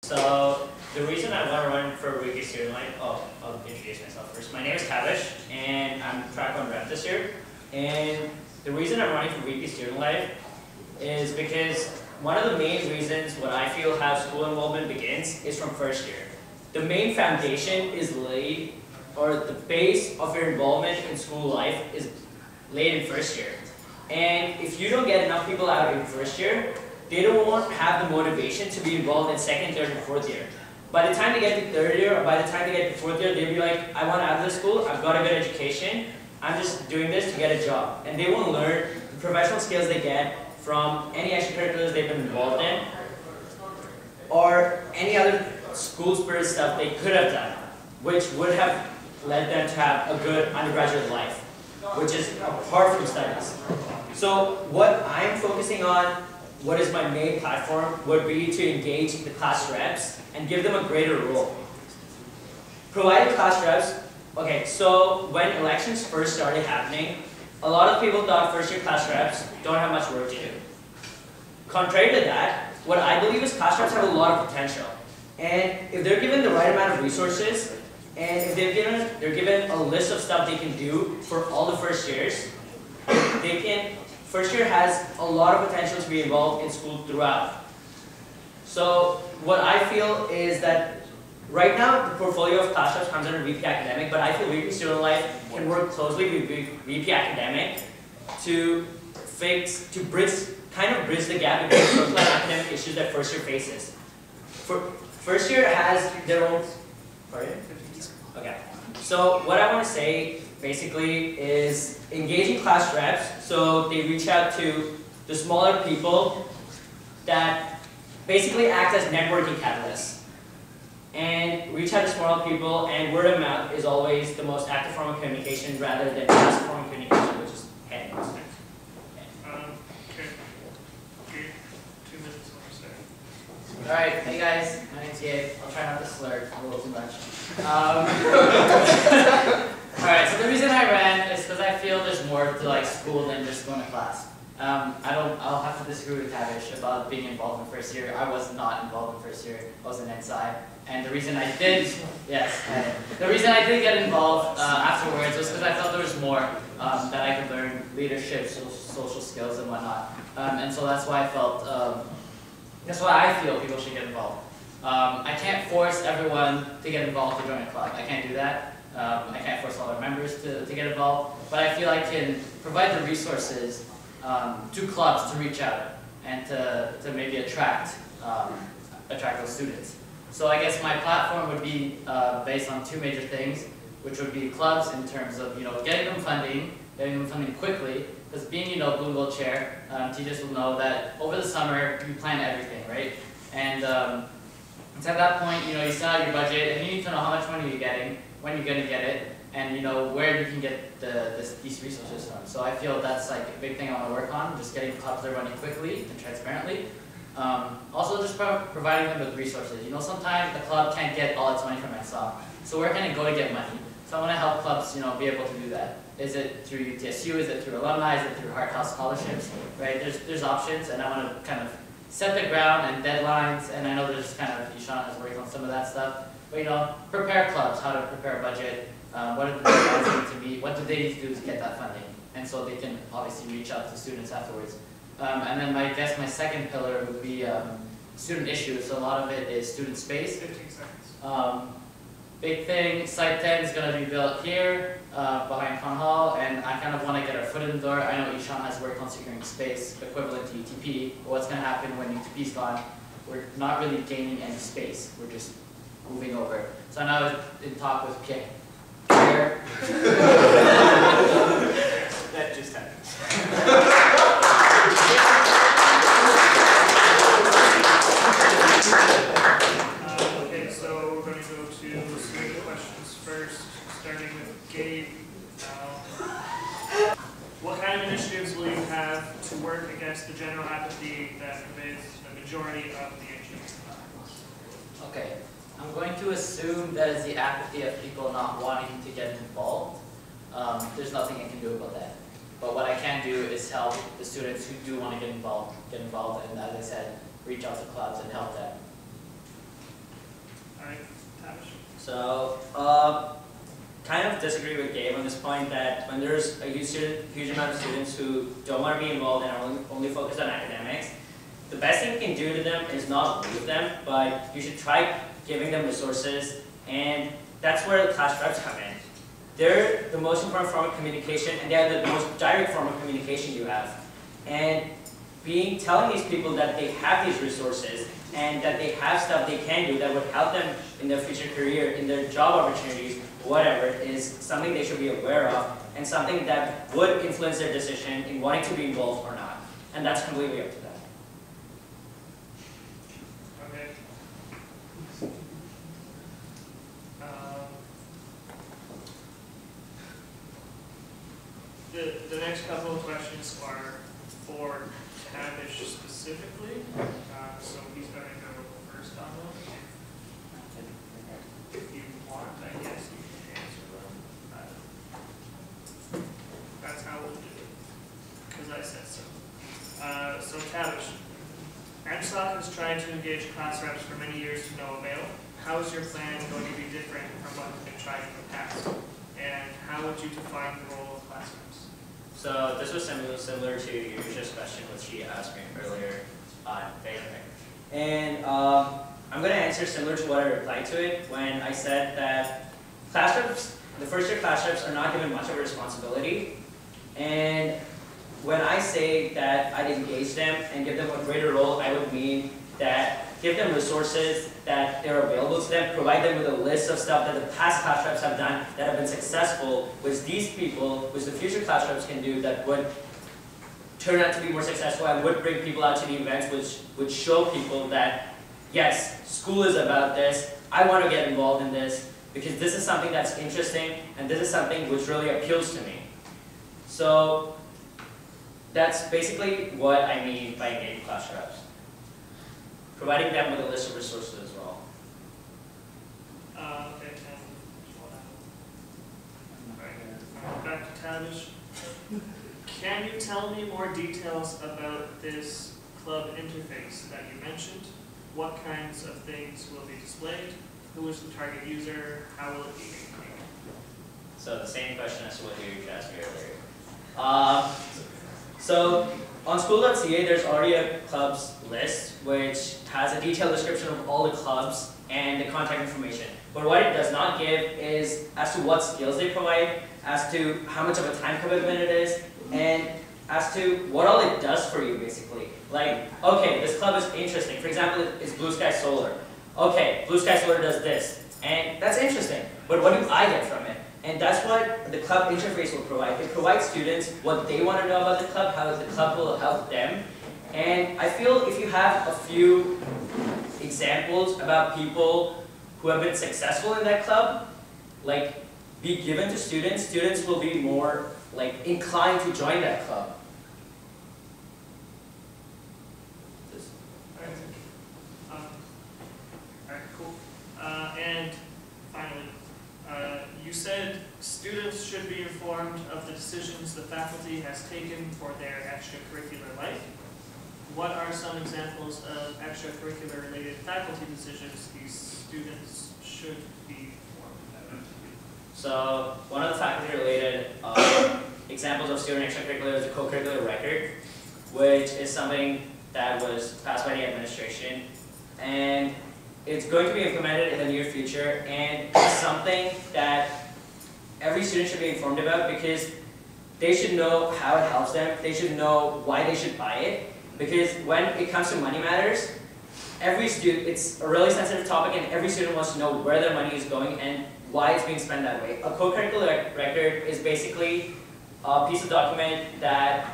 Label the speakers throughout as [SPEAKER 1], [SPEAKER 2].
[SPEAKER 1] So the reason I want to run for Weekly Student Life, I'll introduce myself first. My name is Kavish, and I'm track on rep this year. And the reason I'm running for Weekly Student Life is because one of the main reasons what I feel how school involvement begins is from first year. The main foundation is laid, or the base of your involvement in school life is laid in first year. And if you don't get enough people out in first year, they don't have the motivation to be involved in second, third, and fourth year. By the time they get to third year, or by the time they get to fourth year, they'll be like, I want out of this school, I've got a good education, I'm just doing this to get a job. And they won't learn the professional skills they get from any extracurriculars they've been involved in, or any other school spirit stuff they could have done, which would have led them to have a good undergraduate life, which is apart from studies. So what I'm focusing on, what is my main platform, would be to engage the class reps and give them a greater role. Providing class reps, okay, so when elections first started happening, a lot of people thought first year class reps don't have much work to do. Contrary to that, what I believe is class reps have a lot of potential. And if they're given the right amount of resources, and if they're given a list of stuff they can do for all the first years, first year has a lot of potential to be involved in school throughout. So what I feel is that right now the portfolio of class reps comes under VP Academic, but I feel Weekly Student Life can work closely with VP Academic to kind of bridge the gap between social and academic issues that first year faces. First year has their own. Sorry? Okay. So what I want to say basically is engaging class reps so they reach out to the smaller people that basically act as networking catalysts. And reach out to smaller people, and word of mouth is always the most active form of communication rather than passive form of communication, which is heading.
[SPEAKER 2] Okay. 2 minutes on your side.
[SPEAKER 3] Alright, hey guys, my name's Gabe. I'll try not to slur a little too much. Alright, so the reason I ran is because I feel there's more to school than just going to class. I'll have to disagree with Tavish about being involved in first year. I was not involved in first year. I was an NSI. And the reason I did, the reason I did get involved afterwards was because I felt there was more that I could learn, leadership, social skills and whatnot. And so that's why I felt, that's why I feel people should get involved. I can't force everyone to get involved to join a club. I can't do that. I can't force all our members to get involved. But I feel I can provide the resources to clubs to reach out and to maybe attract those students. So I guess my platform would be based on two major things, which would be clubs in terms of getting them funding quickly. Because being Blue Gold Chair, teachers will know that over the summer you plan everything, right? And it's at that point you set out your budget and you need to know how much money you're getting, when you're going to get it, and where you can get these resources from. So I feel that's a big thing I want to work on, just getting clubs that are running quickly and transparently. Also just providing them with resources. Sometimes the club can't get all its money from NSOC. So where can it go to get money? So I want to help clubs be able to do that. Is it through UTSU? Is it through alumni? Is it through Hart House scholarships? Right? There's options, and I want to kind of set the ground and deadlines, and I know there's Ishan has worked on some of that stuff. But prepare clubs, how to prepare a budget, what do the deadlines need to be, what do they need to do to get that funding, and so they can obviously reach out to students afterwards. And then I guess my second pillar would be student issues. So a lot of it is student space.
[SPEAKER 2] 15 seconds.
[SPEAKER 3] Big thing, Site 10 is going to be built here behind Con Hall, and I kind of want to get our foot in the door. I know Ishan has worked on securing space equivalent to UTP, but what's going to happen when UTP's gone? We're not really gaining any space. We're just moving over. So now I was in talk with Pierre.
[SPEAKER 1] That just happened.
[SPEAKER 2] Okay, so we're going to go to student questions first, starting with Gabe. What kind of initiatives will you have to work against the general apathy that pervades the majority of the engineering classes?
[SPEAKER 3] Okay, I'm going to assume that is the apathy of people not wanting to get involved. There's nothing I can do about that. But what I can do is help the students who do want to get involved, and as I said, reach out to clubs and help them.
[SPEAKER 2] Alright, Tavish?
[SPEAKER 1] So, kind of disagree with Gabe on this point that when there's a huge amount of students who don't want to be involved and are only focused on academics, the best thing you can do to them is not leave them, but you should try giving them resources, and that's where the class reps come in. They're the most important form of communication, and they're the most direct form of communication you have. And telling these people that they have these resources and that they have stuff they can do that would help them in their future career, in their job opportunities, whatever, is something they should be aware of and something that would influence their decision in wanting to be involved or not. And that's completely up to them.
[SPEAKER 2] Okay. The next couple of questions are for Tavish specifically, so he's going to go first on them. If you want, I guess you can answer them. That's how we'll do it, because I said so. So Tavish, MSOC has tried to engage class reps for many years to no avail. How is your plan going to be different from what has been tried in the past? And how would you define the role of class reps?
[SPEAKER 1] So this was similar to Yusha's question, which she asked me earlier on Facebook. And I'm going to answer similar to what I replied to it when I said that class reps, the first year class reps are not given much of a responsibility. And when I say that I'd engage them and give them a greater role, I would mean that give them resources that are available to them, provide them with a list of stuff that the past class reps have done that have been successful, which these people, which the future class reps can do that would turn out to be more successful and would bring people out to the events, which would show people that, yes, school is about this, I want to get involved in this, because this is something that's interesting, and this is something which really appeals to me. So that's basically what I mean by engaging class reps. Providing them with a list of resources as well.
[SPEAKER 2] Okay, and back to Tavish. Can you tell me more details about this club interface that you mentioned? What kinds of things will be displayed? Who is the target user? How will it be maintained?
[SPEAKER 1] So the same question as what you asked me earlier. So on school.ca, there's already a clubs list which has a detailed description of all the clubs and the contact information. But what it does not give is as to what skills they provide, as to how much of a time commitment it is, and as to what all it does for you, basically. Like, okay, this club is interesting. For example, it's Blue Sky Solar. Okay, Blue Sky Solar does this, and that's interesting. But what do I get from it? And that's what the club interface will provide. It provides students what they want to know about the club, how the club will help them. And I feel if you have a few examples about people who have been successful in that club, like be given to students, students will be more like inclined to join that club.
[SPEAKER 2] Alright, cool. And finally, you said students should be informed of the decisions the faculty has taken for their extracurricular life. What are some examples of extracurricular related faculty decisions these students should be informed about?
[SPEAKER 1] So one of the faculty related examples of student extracurricular is the co-curricular record, which is something that was passed by the administration, and it's going to be implemented in the near future, and it's something that every student should be informed about because they should know how it helps them, they should know why they should buy it, because when it comes to money matters, every student, it's a really sensitive topic and every student wants to know where their money is going and why it's being spent that way. A co-curricular record is basically a piece of document that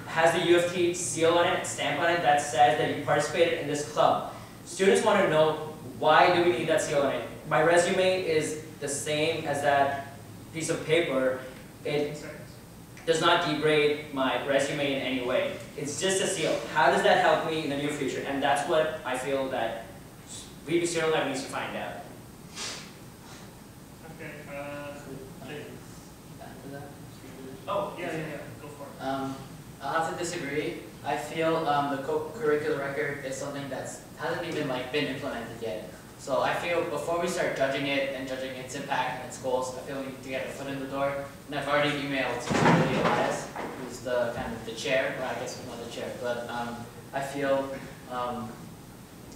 [SPEAKER 1] has the U of T seal on it, stamp on it, that says that you participated in this club. Students want to know, why do we need that seal on it? My resume is the same as that piece of paper. It does not degrade my resume in any way. It's just a seal. How does that help me in the near future? And that's what I feel that VP Student Life needs to find out.
[SPEAKER 2] Okay,
[SPEAKER 3] After that?
[SPEAKER 2] oh, yeah, go for it.
[SPEAKER 3] I'll have to disagree. I feel the co-curricular record is something that hasn't even been implemented yet. So I feel before we start judging it and judging its impact and its goals, I feel we need to get a foot in the door. And I've already emailed Lily Elias, who's the kind of the chair, or I guess not the chair, but I feel I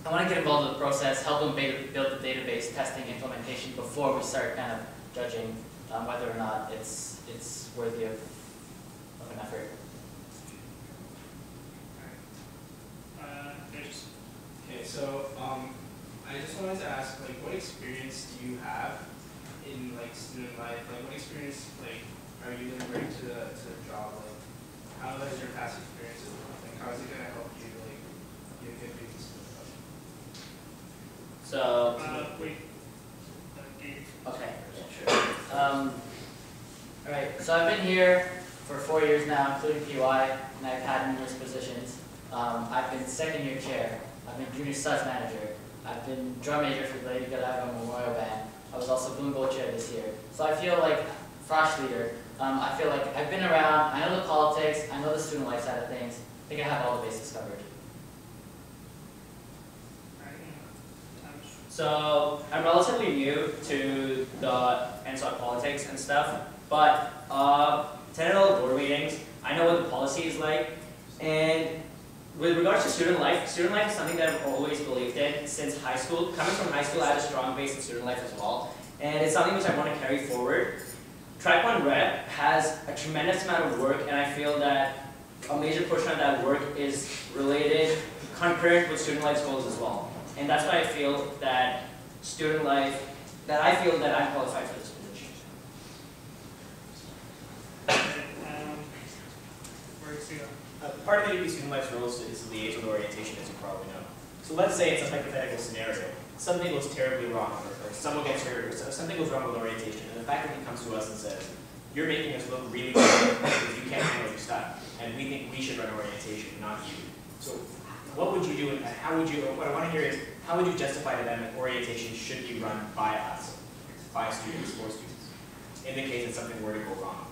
[SPEAKER 3] want to get involved in the process, help them build the database, testing, implementation before we start kind of judging whether or not it's worthy of an effort.
[SPEAKER 4] Okay, so I just wanted to ask, like, what experience do you have in like student life? Like, what experience are you going to bring to the job? Like, how has your past experiences looked? Like, how is it going to help you like get through this student life?
[SPEAKER 1] So,
[SPEAKER 2] Gabe.
[SPEAKER 3] Okay, sure. Alright, so I've been here for 4 years now, including PY, and I've had numerous positions. I've been second year chair, I've been junior suds manager, I've been drum major for the Lady Godiva Memorial Band. I was also blue and gold chair this year. So I feel like frosh leader. I feel like I've been around, I know the politics, I know the student life side of things. I think I have all the bases covered.
[SPEAKER 1] so I'm relatively new to the NSOC politics and stuff, but attended all the board meetings. I know what the policy is like, and with regards to student life is something that I've always believed in since high school. Coming from high school, I had a strong base in student life as well, and it's something which I want to carry forward. Track 1 Rep has a tremendous amount of work, and I feel that a major portion of that work is related, concurrent with student life goals as well. And that's why I feel that I feel that I'm qualified for this position.
[SPEAKER 2] Where's he?
[SPEAKER 5] Part of the UP Student Life's rules is liaison orientation, as you probably know. So let's say it's a hypothetical scenario. Something goes terribly wrong, or someone gets hurt, or something goes wrong with orientation, and the faculty comes to us and says, "You're making us look really good because you can't handle your stuff, and we think we should run orientation, not you." So what would you do, and how would you, what I want to hear is, how would you justify to them that orientation should be run by us, by students, for students, in the case that something were to go wrong?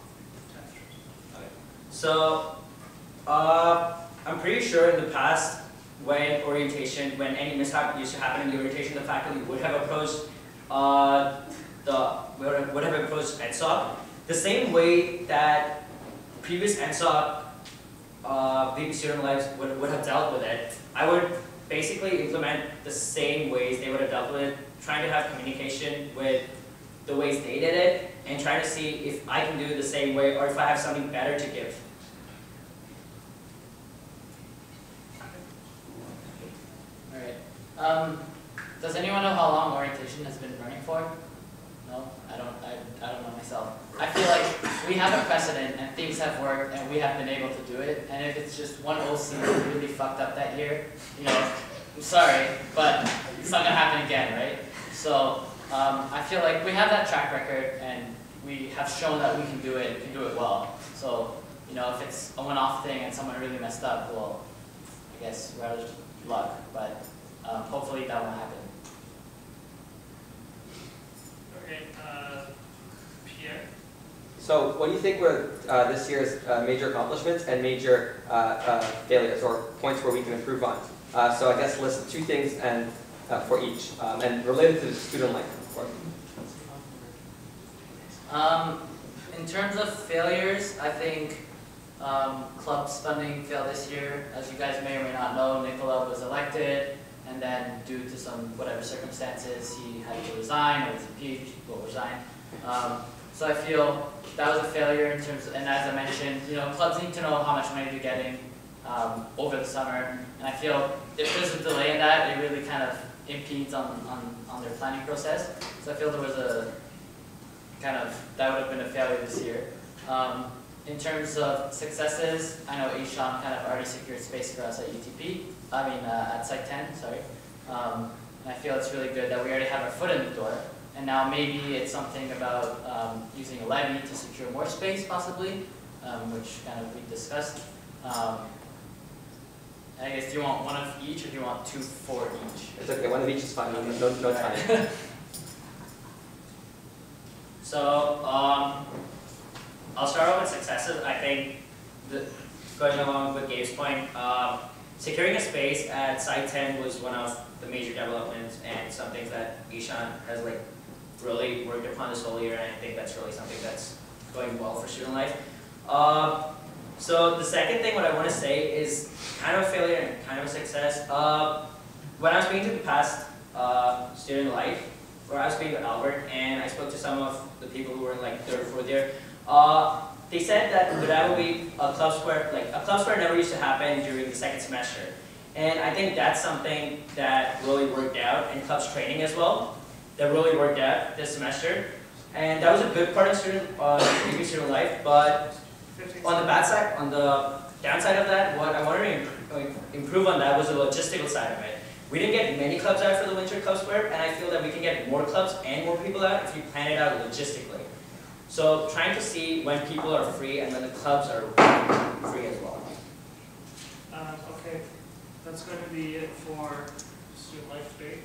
[SPEAKER 1] So, I'm pretty sure in the past, when any mishap used to happen in the orientation, the faculty would have approached NSOC the same way that previous NSOC VP Student Lives would have dealt with it. I would basically implement the same ways they would have dealt with it, trying to have communication with the ways they did it, and trying to see if I can do it the same way or if I have something better to give.
[SPEAKER 3] Alright. Does anyone know how long orientation has been running for? No? I don't know myself. I feel like we have a precedent and things have worked and we have been able to do it, and if it's just one OC who really fucked up that year, you know, I'm sorry, but it's not gonna happen again, right? So I feel like we have that track record and we have shown that we can do it well. So, you know, if it's a one-off thing and someone really messed up, well, I guess rather luck, but hopefully that won't happen.
[SPEAKER 2] Okay, Pierre?
[SPEAKER 6] So what do you think were this year's major accomplishments and major failures, or points where we can improve on? So I guess list 2 things and for each, and related to the student life, of course.
[SPEAKER 3] In terms of failures, I think club's funding failed this year. As you guys may or may not know, Nicola was elected, and then due to some whatever circumstances, he had to resign or was impeached, or resign. So I feel that was a failure in terms of, and as I mentioned, you know, clubs need to know how much money they're getting over the summer, and I feel if there's a delay in that, it really kind of impedes on their planning process. So I feel there was a kind of, that would have been a failure this year. In terms of successes, I know Ishan kind of already secured space for us at at Site 10, sorry. And I feel it's really good that we already have our foot in the door. And now maybe it's something about using a levy to secure more space, possibly, which kind of we discussed. I guess, do you want one of each, or do you want 2 for each?
[SPEAKER 6] It's okay, one of each is fine, no time.
[SPEAKER 1] So, I'll start off with successes. I think, going along with Gabe's point, securing a space at Site 10 was one of the major developments and some things that Ishan has like really worked upon this whole year, and I think that's really something that's going well for student life. So the second thing what I want to say is kind of a failure and kind of a success. When I was speaking to the past student life, where I was speaking to Albert, and I spoke to some of the people who were in like 3rd or 4th year, they said that there will be a club square, like a club square never used to happen during the 2nd semester. And I think that's something that really worked out, and clubs training as well, that really worked out this semester. And that was a good part of student life, but on the bad side, on the downside of that, what I wanted to improve on that was the logistical side of it. We didn't get many clubs out for the Winter Club Square, and I feel that we can get more clubs and more people out if you plan it out logistically. So trying to see when people are free and when the clubs are free as well.
[SPEAKER 2] Okay, that's going to be it for student life debate.